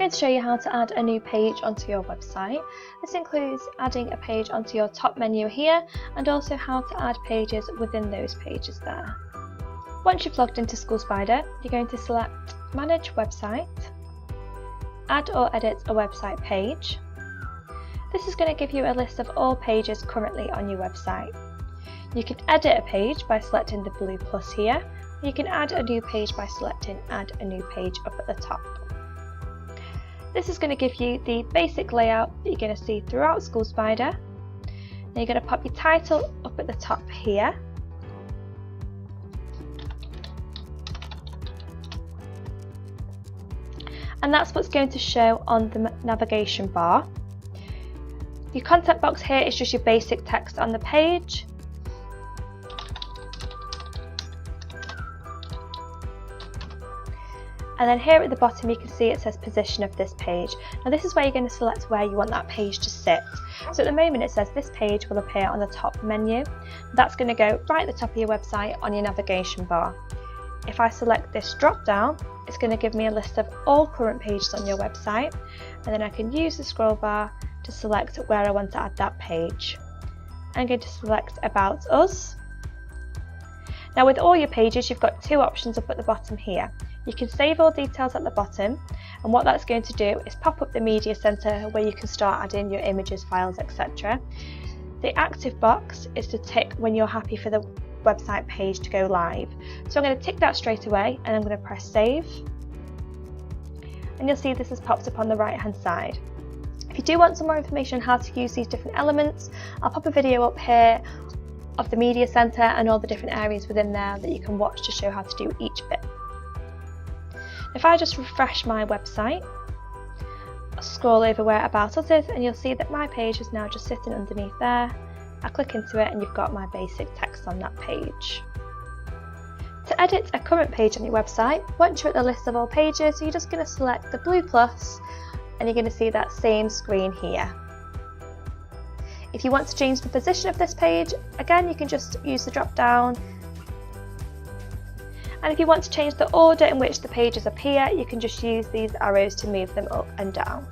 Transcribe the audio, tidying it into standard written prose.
going to show you how to add a new page onto your website. This includes adding a page onto your top menu here and also how to add pages within those pages there. Once you've logged into SchoolSpider, you're going to select Manage Website, Add or Edit a Website Page. This is going to give you a list of all pages currently on your website. You can edit a page by selecting the blue plus here. You can add a new page by selecting Add a New Page up at the top. This is going to give you the basic layout that you're going to see throughout SchoolSpider. Now you're going to pop your title up at the top here. And that's what's going to show on the navigation bar. Your content box here is just your basic text on the page. And then here at the bottom you can see it says position of this page. Now this is where you're going to select where you want that page to sit. So at the moment it says this page will appear on the top menu. That's going to go right at the top of your website on your navigation bar. If I select this drop down, it's going to give me a list of all current pages on your website, and then I can use the scroll bar to select where I want to add that page. I'm going to select About Us. Now with all your pages you've got two options up at the bottom here. You can save all details at the bottom, and what that's going to do is pop up the media center where you can start adding your images, files, etc. The active box is to tick when you're happy for the website page to go live. So I'm going to tick that straight away and I'm going to press save. And you'll see this has popped up on the right hand side. If you do want some more information on how to use these different elements, I'll pop a video up here of the media center and all the different areas within there that you can watch to show how to do each bit. If I just refresh my website, I'll scroll over where About Us is and you'll see that my page is now just sitting underneath there. I click into it and you've got my basic text on that page. To edit a current page on your website, once you're at the list of all pages, you're just going to select the blue plus and you're going to see that same screen here. If you want to change the position of this page, again you can just use the drop down. And if you want to change the order in which the pages appear, you can just use these arrows to move them up and down.